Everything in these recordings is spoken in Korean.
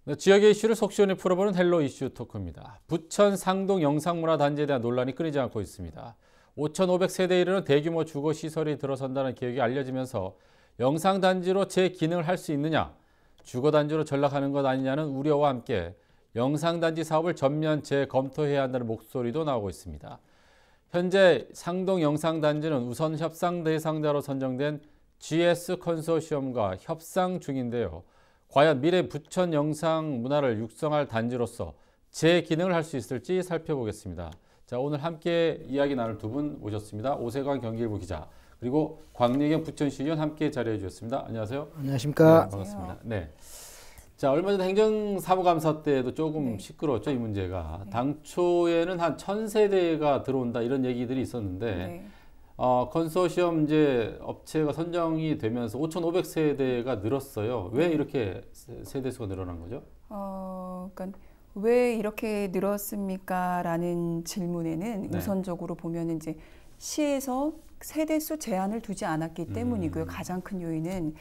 네, 지역의 이슈를 속 시원히 풀어보는 헬로 이슈 토크입니다. 부천 상동 영상문화단지에 대한 논란이 끊이지 않고 있습니다. 5,500세대에 이르는 대규모 주거시설이 들어선다는 계획이 알려지면서 영상단지로 재기능을 할 수 있느냐, 주거단지로 전락하는 것 아니냐는 우려와 함께 영상단지 사업을 전면 재검토해야 한다는 목소리도 나오고 있습니다. 현재 상동 영상단지는 우선 협상 대상자로 선정된 GS 컨소시엄과 협상 중인데요. 과연 미래 부천 영상 문화를 육성할 단지로서 재기능을 할 수 있을지 살펴보겠습니다. 자, 오늘 함께 이야기 나눌 두 분 오셨습니다. 오세관 경기일보 기자 그리고 광리경 부천시의원 함께 자리해 주셨습니다. 안녕하세요. 안녕하십니까. 네, 반갑습니다. 네. 자, 얼마 전 행정사무감사 때도 조금 시끄러웠죠, 이 문제가. 당초에는 한 1,000세대가 들어온다 이런 얘기들이 있었는데 컨소시엄 이제 업체가 선정이 되면서 5,500세대가 늘었어요. 왜 이렇게 세대수가 늘어난 거죠? 그러니까 왜 이렇게 늘었습니까?라는 질문에는 우선적으로 보면 이제 시에서 세대수 제한을 두지 않았기 때문이고요. 가장 큰 요인은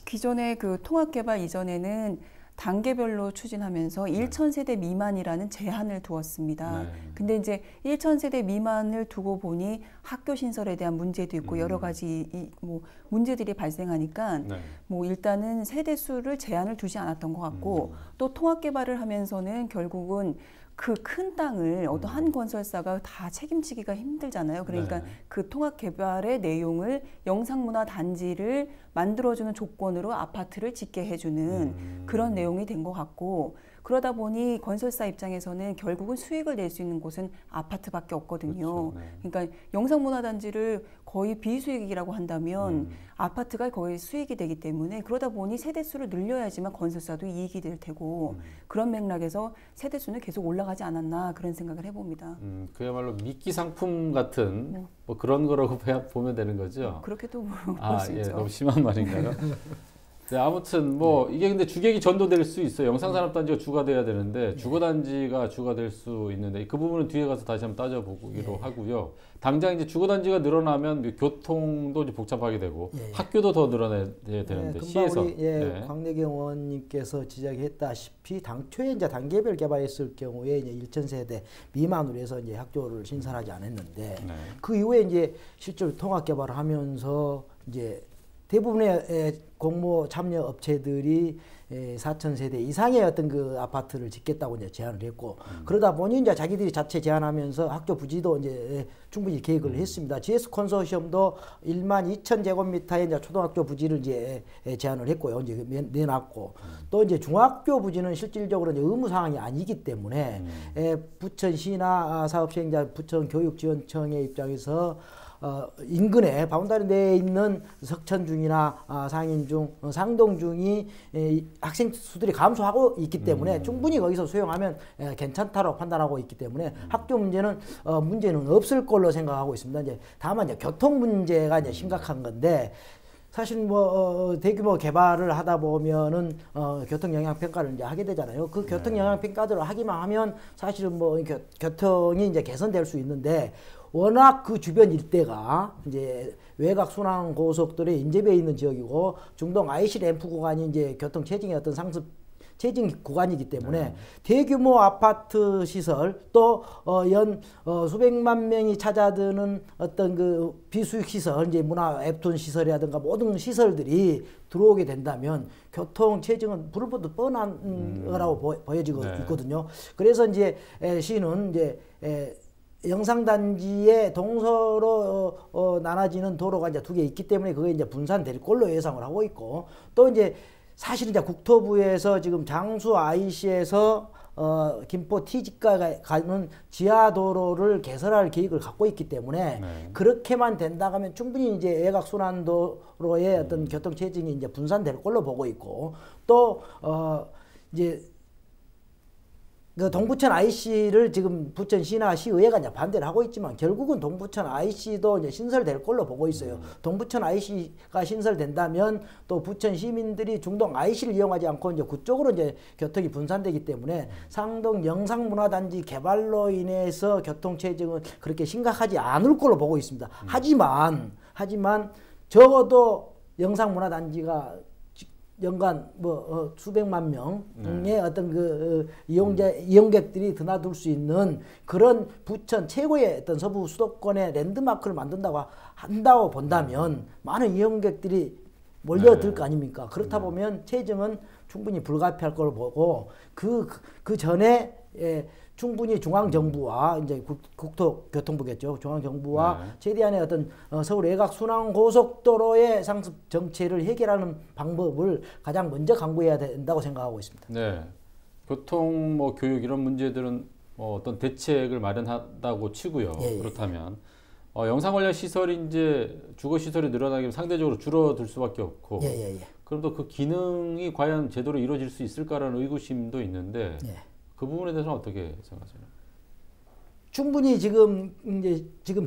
기존의 그 통합개발 이전에는 단계별로 추진하면서 1,000세대 미만이라는 제한을 두었습니다. 근데 이제 1,000세대 미만을 두고 보니 학교 신설에 대한 문제도 있고 여러 가지 문제들이 발생하니까 뭐 일단은 세대 수를 제한을 두지 않았던 것 같고 또 통합 개발을 하면서는 결국은 그 큰 땅을 어떤 한 건설사가 다 책임지기가 힘들잖아요. 그러니까 그 통합 개발의 내용을 영상문화 단지를 만들어주는 조건으로 아파트를 짓게 해주는 그런 내용이 된 것 같고, 그러다 보니 건설사 입장에서는 결국은 수익을 낼 수 있는 곳은 아파트밖에 없거든요. 그렇죠. 그러니까 영상문화단지를 거의 비수익이라고 한다면 아파트가 거의 수익이 되기 때문에, 그러다 보니 세대수를 늘려야지만 건설사도 이익이 될 테고 그런 맥락에서 세대수는 계속 올라가지 않았나 그런 생각을 해봅니다. 그야말로 미끼 상품 같은 뭐 그런 거라고 보면 되는 거죠? 그렇게도 볼 수 있죠. 너무 심한 말인가요? 네, 아무튼 뭐 이게 근데 주객이 전도될 수 있어요. 영상산업단지가 주가 돼야 되는데 주거단지가 주가 될 수 있는데 그 부분은 뒤에 가서 다시 한번 따져보기로 하고요. 당장 이제 주거단지가 늘어나면 교통도 이제 복잡하게 되고 학교도 더 늘어나야 되는데 시에서 우리 광래경 의원님께서 지적했다시피 당초에 이제 단계별 개발했을 경우에 이제 1,000세대 미만으로 해서 이제 학교를 신설하지 않았는데 그 이후에 이제 실제로 통합 개발을 하면서 이제 대부분의 공모 참여 업체들이 4,000세대 이상의 어떤 그 아파트를 짓겠다고 이제 제안을 했고, 그러다 보니 이제 자기들이 자체 제안하면서 학교 부지도 이제 충분히 계획을 했습니다. GS 컨소시엄도 12,000제곱미터의 이제 초등학교 부지를 이제 제안을 했고요. 이제 내놨고, 또 이제 중학교 부지는 실질적으로 이제 의무 사항이 아니기 때문에 부천시나 사업시행자 부천교육지원청의 입장에서 인근에 바운다리 내에 있는 석천중이나 상인중, 상동중이 학생 수들이 감소하고 있기 때문에 충분히 거기서 수용하면 괜찮다고 판단하고 있기 때문에 학교 문제는 없을 걸로 생각하고 있습니다. 이제 다만 이제 교통 문제가 이제 심각한 건데, 사실 뭐 대규모 개발을 하다 보면은 교통 영향 평가를 이제 하게 되잖아요. 그 교통 영향 평가들을 하기만 하면 사실은 뭐 교통이 이제 개선될 수 있는데, 워낙 그 주변 일대가 이제 외곽 순환 고속도로에 인접해 있는 지역이고 중동 IC 램프 구간이 이제 교통 체증의 어떤 상습 체증 구간이기 때문에 대규모 아파트 시설 또 수백만 명이 찾아드는 어떤 그 비수익 시설, 이제 문화 앱톤 시설이라든가 모든 시설들이 들어오게 된다면 교통 체증은 불을 보듯 뻔한 거라고 보여지고 있거든요. 그래서 이제 시는 이제 영상단지의 동서로 나눠지는 도로가 이제 두 개 있기 때문에 그게 이제 분산될 걸로 예상을 하고 있고, 또 이제 사실 이제 국토부에서 지금 장수 IC에서 김포 T지가 가는 지하도로를 개설할 계획을 갖고 있기 때문에 그렇게만 된다고 하면 충분히 이제 외곽 순환도로의 어떤 교통 체증이 이제 분산될 걸로 보고 있고, 또 이제 그 동부천 IC를 지금 부천시나 시의회가 이제 반대를 하고 있지만 결국은 동부천 IC도 이제 신설될 걸로 보고 있어요. 동부천 IC가 신설된다면 또 부천 시민들이 중동 IC를 이용하지 않고 이제 그쪽으로 이제 교통이 분산되기 때문에 상동 영상문화단지 개발로 인해서 교통 체증은 그렇게 심각하지 않을 걸로 보고 있습니다. 하지만 적어도 영상문화단지가 연간 뭐 수백만 명의 어떤 그 이용객들이 드나들 수 있는 그런 부천 최고의 어떤 서부 수도권의 랜드마크를 한다고 본다면 많은 이용객들이 몰려들 거 아닙니까? 그렇다 보면 체증은 충분히 불가피할 걸 보고 그 전에 충분히 중앙정부와 이제 국토교통부겠죠. 중앙정부와 최대한의 어떤 서울 외곽 순환고속도로의 상습 정체를 해결하는 방법을 가장 먼저 강구해야 된다고 생각하고 있습니다. 네, 교통, 뭐 교육 이런 문제들은 어떤 대책을 마련한다고 치고요. 그렇다면 영상 관련 시설이 이제 주거 시설이 늘어나기 상대적으로 줄어들 수밖에 없고. 그럼 또 그 기능이 과연 제대로 이루어질 수 있을까라는 의구심도 있는데. 그 부분에 대해서는 어떻게 생각하세요? 충분히 지금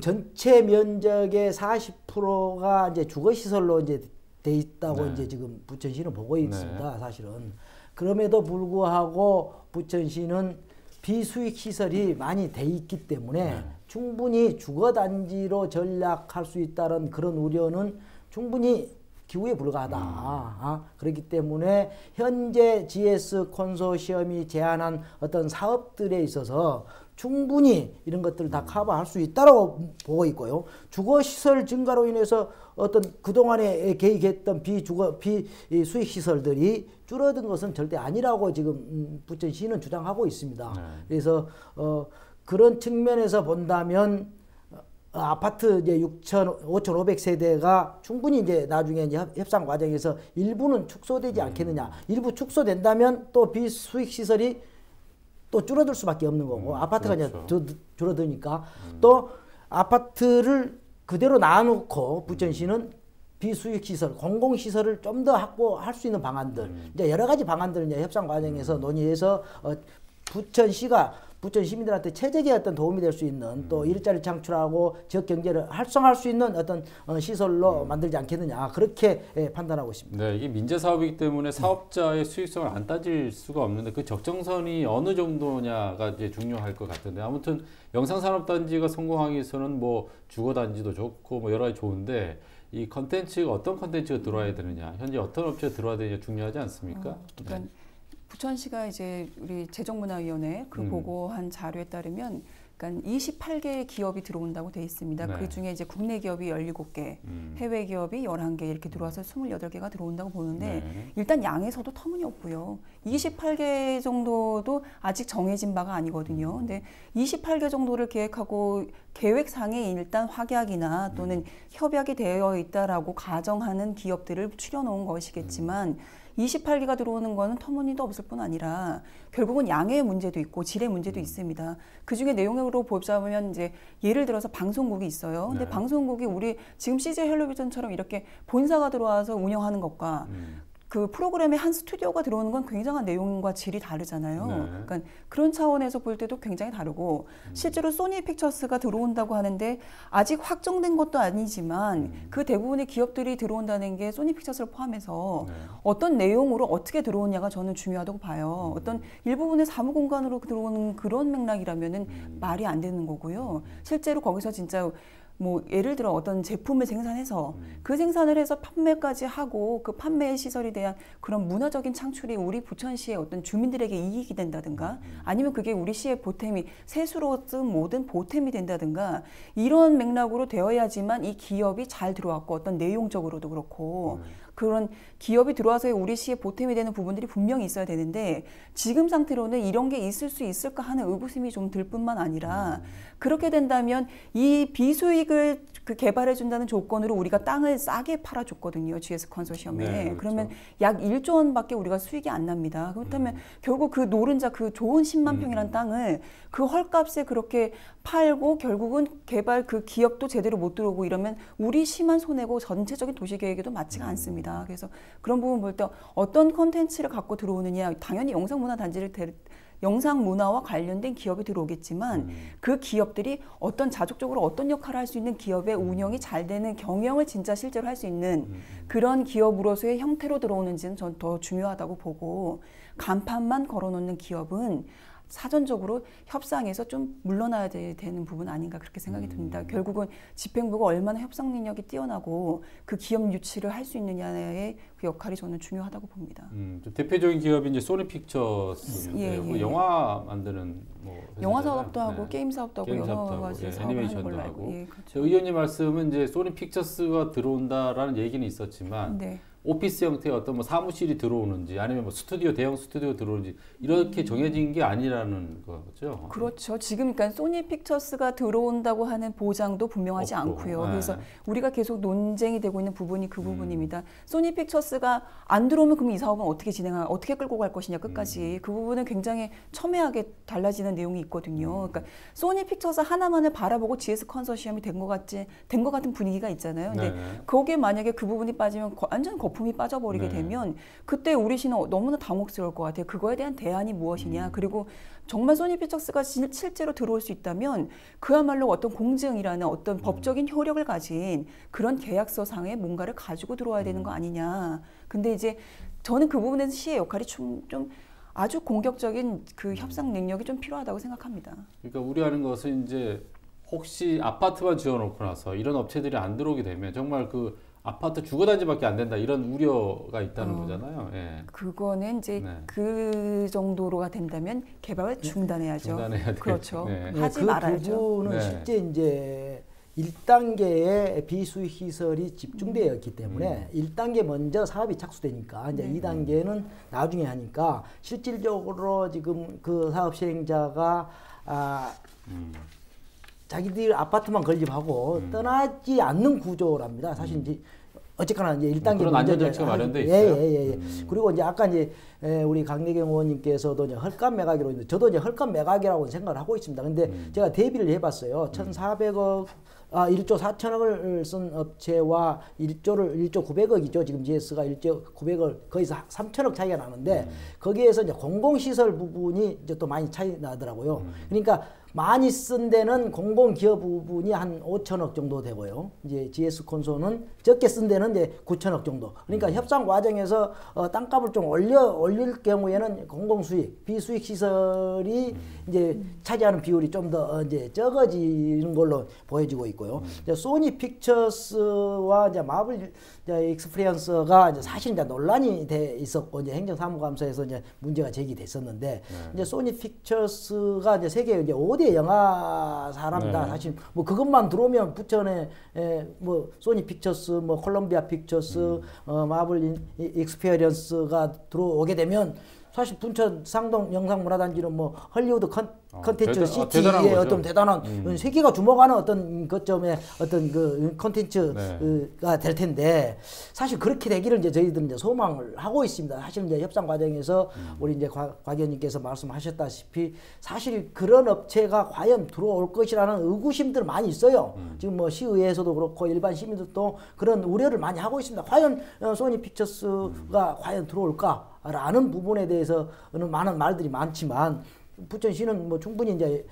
전체 면적의 40%가 이제 주거 시설로 이제 돼 있다고 이제 지금 부천시는 보고 있습니다. 사실은. 그럼에도 불구하고 부천시는 비수익 시설이 많이 돼 있기 때문에 충분히 주거 단지로 전락할 수 있다는 그런 우려는 충분히 기후에 불과하다. 그렇기 때문에 현재 GS 콘소시엄이 제안한 어떤 사업들에 있어서 충분히 이런 것들을 다 커버할 수 있다고 보고 있고요. 주거시설 증가로 인해서 어떤 그동안에 계획했던 비수익 시설들이 줄어든 것은 절대 아니라고 지금 부천시는 주장하고 있습니다. 그래서 그런 측면에서 본다면 아파트 이제 5,500세대가 충분히 이제 나중에 이제 협상 과정에서 일부는 축소되지 않겠느냐. 일부 축소된다면 또 비수익 시설이 또 줄어들 수밖에 없는 거고 아파트가 이제 줄어드니까 또 아파트를 그대로 놔놓고 부천시는 비수익 시설, 공공 시설을 좀 더 확보할 수 있는 방안들, 이제 여러 가지 방안들을 이제 협상 과정에서 논의해서 부천시가 부천 시민들한테 최적의 어떤 도움이 될 수 있는 또 일자리 창출하고 지역 경제를 활성화할 수 있는 어떤 시설로 만들지 않겠느냐 그렇게 판단하고 있습니다. 네, 이게 민재 사업이기 때문에 사업자의 수익성을 안 따질 수가 없는데 그 적정선이 어느 정도냐가 이제 중요할 것 같은데 아무튼 영상산업단지가 성공하기 위해서는 뭐 주거단지도 좋고 뭐 여러 가지 좋은데 이 컨텐츠가 어떤 컨텐츠가 들어와야 되느냐 현재 어떤 업체가 들어와야 되느냐 중요하지 않습니까? 그러니까 부천시가 이제 우리 재정문화위원회 그 보고한 자료에 따르면 그러니까 28개의 기업이 들어온다고 돼 있습니다. 그 중에 이제 국내 기업이 17개, 해외 기업이 11개 이렇게 들어와서 28개가 들어온다고 보는데 일단 양에서도 터무니없고요. 28개 정도도 아직 정해진 바가 아니거든요. 근데 28개 정도를 계획하고 계획상에 일단 확약이나 또는 협약이 되어 있다라고 가정하는 기업들을 추려놓은 것이겠지만 28개가 들어오는 거는 터무니도 없을 뿐 아니라 결국은 양의 문제도 있고 질의 문제도 있습니다. 그 중에 내용으로 보자면 이제 예를 들어서 방송국이 있어요. 근데 방송국이 우리 지금 CJ 헬로비전처럼 이렇게 본사가 들어와서 운영하는 것과 그 프로그램에 한 스튜디오가 들어오는 건 굉장한 내용과 질이 다르잖아요. 그러니까 그런 차원에서 볼 때도 굉장히 다르고 실제로 소니 픽처스가 들어온다고 하는데 아직 확정된 것도 아니지만 그 대부분의 기업들이 들어온다는 게 소니 픽처스를 포함해서 어떤 내용으로 어떻게 들어오냐가 저는 중요하다고 봐요. 어떤 일부분의 사무공간으로 들어오는 그런 맥락이라면은 말이 안 되는 거고요. 실제로 거기서 진짜 뭐 예를 들어 어떤 제품을 생산해서 그 생산을 해서 판매까지 하고 그 판매 시설에 대한 그런 문화적인 창출이 우리 부천시의 어떤 주민들에게 이익이 된다든가 아니면 그게 우리 시의 보탬이 세수로든 뭐든 보탬이 된다든가 이런 맥락으로 되어야지만 이 기업이 잘 들어왔고 어떤 내용적으로도 그렇고 그런 기업이 들어와서 우리 시에 보탬이 되는 부분들이 분명히 있어야 되는데 지금 상태로는 이런 게 있을 수 있을까 하는 의구심이 좀 들 뿐만 아니라 그렇게 된다면 이 비수익을 그 개발해 준다는 조건으로 우리가 땅을 싸게 팔아줬거든요. GS 컨소시엄에. 네, 그렇죠. 그러면 약 1조 원밖에 우리가 수익이 안 납니다. 그렇다면 결국 그 노른자 그 좋은 10만 평이라는 땅을 그 헐값에 그렇게 팔고 결국은 개발 그 기업도 제대로 못 들어오고 이러면 우리 시만 손해고 전체적인 도시계획에도 맞지가 않습니다. 그래서 그런 부분 볼 때 어떤 콘텐츠를 갖고 들어오느냐 당연히 영상문화와 관련된 기업이 들어오겠지만 그 기업들이 어떤 자족적으로 어떤 역할을 할 수 있는 기업의 운영이 잘 되는 경영을 진짜 실제로 할 수 있는 그런 기업으로서의 형태로 들어오는지는 전 더 중요하다고 보고 간판만 걸어놓는 기업은 사전적으로 협상에서 좀 물러나야 되는 부분 아닌가 그렇게 생각이 듭니다. 결국은 집행부가 얼마나 협상 능력이 뛰어나고 그 기업 유치를 할 수 있느냐의 그 역할이 저는 중요하다고 봅니다. 대표적인 기업이 이제 소니 픽처스인데요. 뭐 영화 만드는 뭐 영화 사업도 하고 게임 사업도 하고 여러 가지 사업을 하는 걸로 알고. 그렇죠. 의원님 말씀은 이제 소니 픽처스가 들어온다라는 얘기는 있었지만 오피스 형태의 어떤 뭐 사무실이 들어오는지 아니면 뭐 스튜디오 대형 스튜디오 들어오는지 이렇게 정해진 게 아니라는 거죠. 그렇죠. 지금 그러니까 소니 픽처스가 들어온다고 하는 보장도 분명하지 않고요. 그래서 우리가 계속 논쟁이 되고 있는 부분이 그 부분입니다. 소니 픽처스가 안 들어오면 그럼 이 사업은 어떻게 끌고 갈 것이냐 끝까지 그 부분은 굉장히 첨예하게 달라지는 내용이 있거든요. 그러니까 소니 픽처스 하나만을 바라보고 GS 컨소시엄이 된 것 같은 분위기가 있잖아요. 근데 거기에 만약에 그 부분이 빠지면 완전 거품이 빠져버리게 되면 그때 우리 시는 너무나 당혹스러울 것 같아요. 그거에 대한 대안이 무엇이냐. 그리고 정말 소니 픽처스가 실제로 들어올 수 있다면 그야말로 어떤 공증이라는 어떤 법적인 효력을 가진 그런 계약서상에 뭔가를 가지고 들어와야 되는 거 아니냐. 근데 이제 저는 그 부분에서 시의 역할이 좀 아주 공격적인 그 협상 능력이 좀 필요하다고 생각합니다. 그러니까 우려하는 것은 이제 혹시 아파트만 지어놓고 나서 이런 업체들이 안 들어오게 되면 정말 그 아파트 주거단지밖에 안 된다 이런 우려가 있다는 거잖아요. 예. 그거는 이제 그 정도로가 된다면 개발을 중단해야죠. 중단해야 되겠죠. 그렇죠. 하지 그 말아야죠. 부분은 실제 이제 1단계의 비수익 시설이 집중되어 있기 때문에 1단계 먼저 사업이 착수되니까 이제 2단계는 나중에 하니까 실질적으로 지금 그 사업 시행자가 자기들 아파트만 건립하고 떠나지 않는 구조랍니다. 사실 이제 어쨌거나 이제 1단계 그런 안전 장치가 마련돼 있어요. 그리고 이제 아까 이제 우리 강내경 의원님께서도 이제 헐값 매각이라고 했는데 저도 이제 헐값 매각이라고 생각을 하고 있습니다. 근데 제가 대비를 해봤어요. 1,400억 1조 4천억을 쓴 업체와 1조 900억이죠. 지금 GS가 1조 900억 거기서 3천억 차이가 나는데 거기에서 이제 공공시설 부분이 이제 또 많이 차이 나더라고요. 그러니까 많이 쓴 데는 공공기업 부분이 한 5천억 정도 되고요. 이제 GS 콘소는 적게 쓴 데는 이제 9천억 정도. 그러니까 협상 과정에서 땅값을 좀 올릴 경우에는 공공수익, 비수익 시설이 이제 차지하는 비율이 좀 더 이제 적어지는 걸로 보여지고 있고요. 이제 소니 픽처스와 이제 마블 익스피리언스가 이제 사실 이제 논란이 돼 있었고 이제 행정사무감사에서 이제 문제가 제기됐었는데 이제 소니 픽처스가 이제 세계 이제 5대 영화사랍니다. 사실 뭐 그것만 들어오면 부천에 뭐 소니 픽처스, 뭐 콜롬비아 픽처스, 마블 익스피리언스가 들어오게 되면 사실 부천 상동 영상문화단지는 뭐 헐리우드 컨텐츠 시티의 어떤 대단한 세계가 주목하는 어떤 거점의 어떤 그 컨텐츠가 될 텐데 사실 그렇게 되기를 이제 저희들은 이제 소망을 하고 있습니다. 사실 이제 협상 과정에서 우리 이제 곽 의원님께서 말씀하셨다시피 사실 그런 업체가 과연 들어올 것이라는 의구심들 많이 있어요. 지금 뭐 시의회에서도 그렇고 일반 시민들도 그런 우려를 많이 하고 있습니다. 과연 소니 픽처스가 과연 들어올까? 라는 부분에 대해서는 많은 말들이 많지만 부천시는 뭐 충분히 이제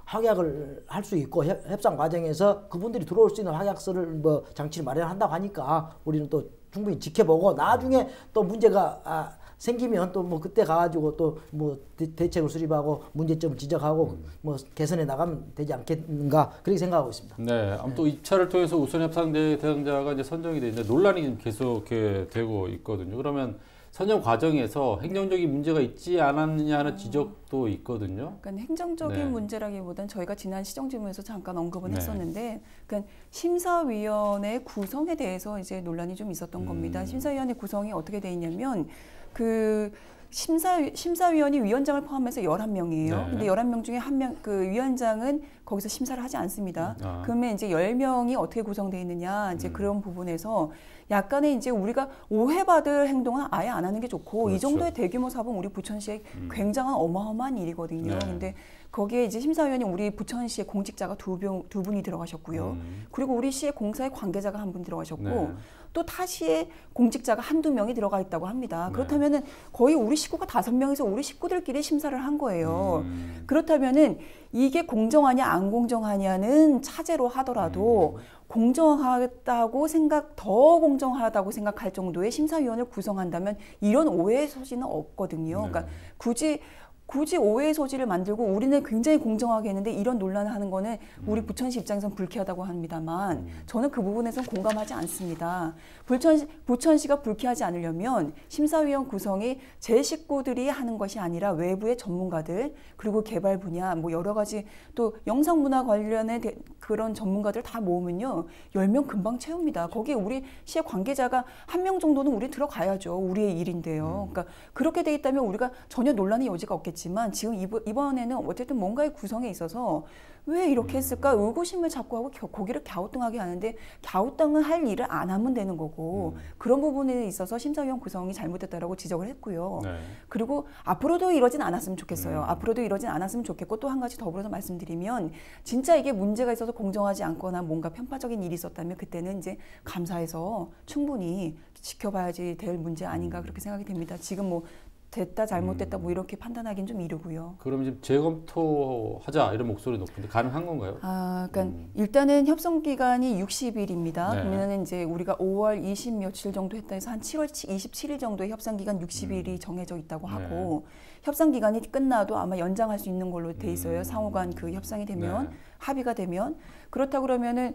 확약을 할 수 있고 협상 과정에서 그분들이 들어올 수 있는 확약서를 뭐 장치를 마련한다고 하니까 우리는 또 충분히 지켜보고 나중에 또 문제가 생기면 또 뭐 그때 가가지고 또 뭐 대책을 수립하고 문제점을 지적하고 뭐 개선해 나가면 되지 않겠는가 그렇게 생각하고 있습니다. 네, 아무튼 입찰을 통해서 우선 협상 대상자가 이제 선정이 돼 있는데 논란이 계속 되고 있거든요. 그러면 선정 과정에서 행정적인 문제가 있지 않았느냐 하는 지적도 있거든요. 그러니까 행정적인 문제라기보다는 저희가 지난 시정질문에서 잠깐 언급은 했었는데, 그러니까 심사위원회 구성에 대해서 이제 논란이 좀 있었던 겁니다. 심사위원회 구성이 어떻게 돼 있냐면 그 심사위원이 위원장을 포함해서 11명이에요. 근데 11명 중에 한 명, 그 위원장은 거기서 심사를 하지 않습니다. 그러면 이제 10명이 어떻게 구성되어 있느냐, 이제 그런 부분에서 약간의 이제 우리가 오해받을 행동은 아예 안 하는 게 좋고, 이 정도의 대규모 사업은 우리 부천시에 굉장한 어마어마한 일이거든요. 근데 거기에 이제 심사위원이 우리 부천시의 공직자가 두 분이 들어가셨고요. 그리고 우리 시의 공사의 관계자가 한 분 들어가셨고, 또 타시의 공직자가 한두 명이 들어가 있다고 합니다. 그렇다면은 거의 우리 식구가 5명에서 우리 식구들끼리 심사를 한 거예요. 그렇다면은 이게 공정하냐 안 공정하냐는 차제로 하더라도 공정하다고 더 공정하다고 생각할 정도의 심사위원을 구성한다면 이런 오해의 소지는 없거든요. 그러니까 굳이 굳이 오해의 소지를 만들고 우리는 굉장히 공정하게 했는데 이런 논란을 하는 거는 우리 부천시 입장에서는 불쾌하다고 합니다만 저는 그 부분에서는 공감하지 않습니다. 부천시가 불쾌하지 않으려면 심사위원 구성이 제 식구들이 하는 것이 아니라 외부의 전문가들 그리고 개발 분야 뭐 여러 가지 또 영상문화 관련의 그런 전문가들 다 모으면요 10명 금방 채웁니다. 거기에 우리 시의 관계자가 1명 정도는 우리 들어가야죠. 우리의 일인데요. 그러니까 그렇게 돼 있다면 우리가 전혀 논란의 여지가 없겠지만 지금 이번에는 어쨌든 뭔가의 구성에 있어서 왜 이렇게 했을까 의구심을 자꾸 하고 고기를 갸우뚱하게 하는데 갸우뚱을 할 일을 안 하면 되는 거고 그런 부분에 있어서 심사위원 구성이 잘못됐다라고 지적을 했고요. 네. 그리고 앞으로도 이러진 않았으면 좋겠어요. 앞으로도 이러진 않았으면 좋겠고 또 한 가지 더불어서 말씀드리면 진짜 이게 문제가 있어서 공정하지 않거나 뭔가 편파적인 일이 있었다면 그때는 이제 감사해서 충분히 지켜봐야지 될 문제 아닌가 그렇게 생각이 됩니다. 지금 뭐 됐다 잘못됐다 뭐 이렇게 판단하기는 좀 이르고요. 그럼 지금 재검토하자 이런 목소리 높은데 가능한 건가요? 그러니까 일단은 협상 기간이 60일입니다. 네. 그러면 이제 우리가 5월 20 며칠 정도 했다 해서 한 7월 27일 정도의 협상 기간 60일이 정해져 있다고 하고 협상 기간이 끝나도 아마 연장할 수 있는 걸로 돼 있어요. 상호간 그 협상이 되면 합의가 되면 그렇다 그러면은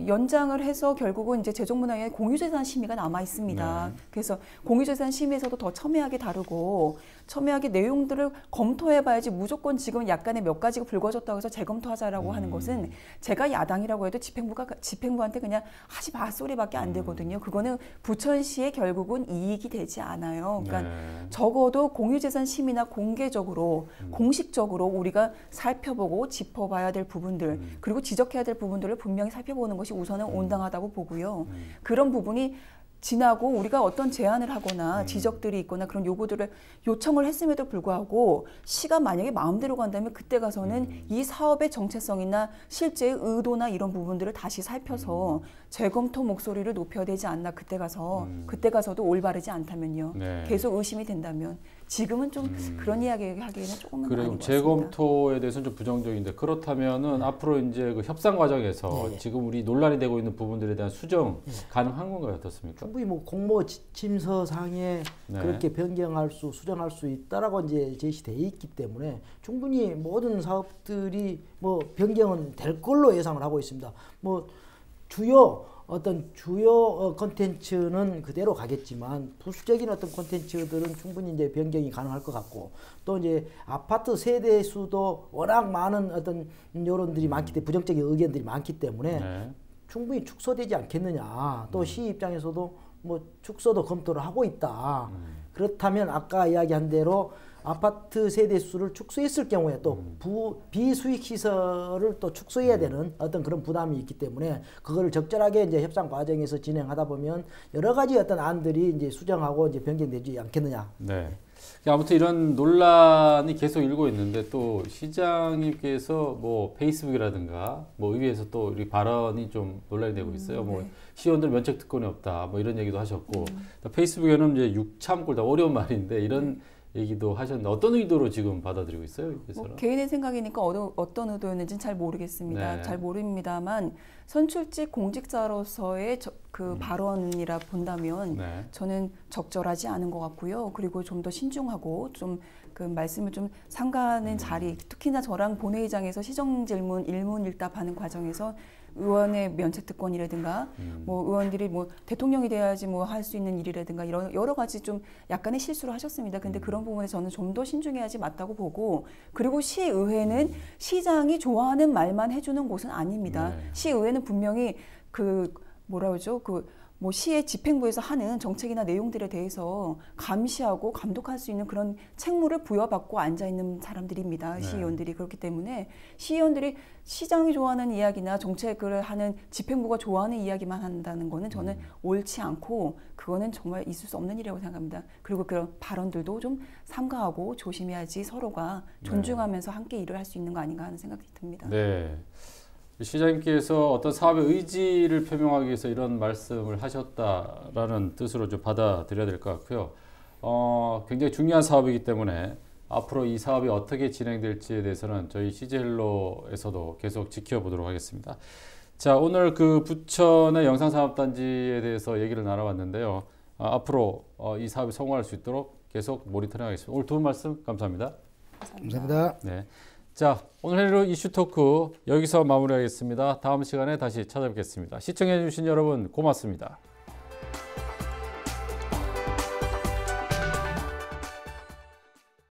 연장을 해서 결국은 이제 재정문화위에 공유재산 심의가 남아 있습니다. 그래서 공유재산 심의에서도 더 첨예하게 다루고 첨예하게 내용들을 검토해봐야지 무조건 지금 약간의 몇 가지가 불거졌다고 해서 재검토하자라고 하는 것은 제가 야당이라고 해도 집행부한테 그냥 하지 마 소리밖에 안 되거든요. 그거는 부천시에 결국은 이익이 되지 않아요. 그러니까 적어도 공유재산 심의나 공개적으로 공식적으로 우리가 살펴보고 짚어봐야 될 부분들 그리고 지적해야 될 부분들을 분명히 살펴보는 것이 우선은 온당하다고 보고요. 그런 부분이 지나고 우리가 어떤 제안을 하거나 지적들이 있거나 그런 요구들을 요청을 했음에도 불구하고 시가 만약에 마음대로 간다면 그때 가서는 이 사업의 정체성이나 실제의 의도나 이런 부분들을 다시 살펴서 재검토 목소리를 높여야 되지 않나 그때 가서도 올바르지 않다면요. 계속 의심이 된다면 지금은 좀 그런 이야기 하기에는 조금은 아닌 것 같습니다. 재검토에 대해서는 좀 부정적인데 그렇다면은 앞으로 이제 그 협상 과정에서 지금 우리 논란이 되고 있는 부분들에 대한 수정 가능한 건가요? 어떻습니까? 충분히 뭐 공모 지침서상에 그렇게 변경할 수, 수정할 수 있다라고 이제 제시돼 있기 때문에 충분히 모든 사업들이 뭐 변경은 될 걸로 예상을 하고 있습니다. 뭐 주요 콘텐츠는 그대로 가겠지만 부수적인 어떤 콘텐츠들은 충분히 이제 변경이 가능할 것 같고 또 이제 아파트 세대 수도 워낙 많은 어떤 여론들이 많기 때문에 부정적인 의견들이 많기 때문에 충분히 축소되지 않겠느냐. 또 시 입장에서도 뭐 축소도 검토를 하고 있다. 그렇다면 아까 이야기한 대로 아파트 세대 수를 축소했을 경우에 또 비수익 시설을 또 축소해야 되는 어떤 그런 부담이 있기 때문에 그거를 적절하게 이제 협상 과정에서 진행하다 보면 여러 가지 어떤 안들이 이제 수정하고 이제 변경되지 않겠느냐. 네. 아무튼 이런 논란이 계속 일고 있는데 또 시장님께서 뭐 페이스북이라든가 뭐 의회에서 또 우리 발언이 좀 논란이 되고 있어요. 뭐 시의원들 면책 특권이 없다 뭐 이런 얘기도 하셨고 페이스북에는 이제 육참골다 어려운 말인데 이런 얘기도 하셨는데 어떤 의도로 지금 받아들이고 있어요? 뭐 개인의 생각이니까 어떤 의도였는지는 잘 모르겠습니다. 잘 모릅니다만 선출직 공직자로서의 그 발언이라 본다면 저는 적절하지 않은 것 같고요. 그리고 좀 더 신중하고 좀 그 말씀을 좀 삼가는 자리, 특히나 저랑 본회의장에서 시정질문 일문일답하는 과정에서 의원의 면책특권이라든가 뭐 의원들이 뭐 대통령이 돼야지 뭐 할 수 있는 일이라든가 이런 여러 가지 좀 약간의 실수를 하셨습니다. 근데 그런 부분에 저는 좀 더 신중해야지 맞다고 보고 그리고 시의회는 시장이 좋아하는 말만 해주는 곳은 아닙니다. 시의회는 분명히 그 뭐라 그러죠? 뭐 시의 집행부에서 하는 정책이나 내용들에 대해서 감시하고 감독할 수 있는 그런 책무를 부여받고 앉아있는 사람들입니다. 시의원들이. 그렇기 때문에 시의원들이 시장이 좋아하는 이야기나 정책을 하는 집행부가 좋아하는 이야기만 한다는 거는 저는 옳지 않고 그거는 정말 있을 수 없는 일이라고 생각합니다. 그리고 그런 발언들도 좀 삼가하고 조심해야지 서로가 존중하면서 함께 일을 할 수 있는 거 아닌가 하는 생각이 듭니다. 네. 시장님께서 어떤 사업의 의지를 표명하기 위해서 이런 말씀을 하셨다라는 뜻으로 좀 받아들여야 될 것 같고요. 굉장히 중요한 사업이기 때문에 앞으로 이 사업이 어떻게 진행될지에 대해서는 저희 CJ헬로에서도 계속 지켜보도록 하겠습니다. 자, 오늘 그 부천의 영상산업단지에 대해서 얘기를 나눠봤는데요. 앞으로 이 사업이 성공할 수 있도록 계속 모니터링하겠습니다. 오늘 두 분 말씀 감사합니다. 감사합니다. 네. 자, 오늘 헬로 이슈 토크 여기서 마무리하겠습니다. 다음 시간에 다시 찾아뵙겠습니다. 시청해주신 여러분 고맙습니다.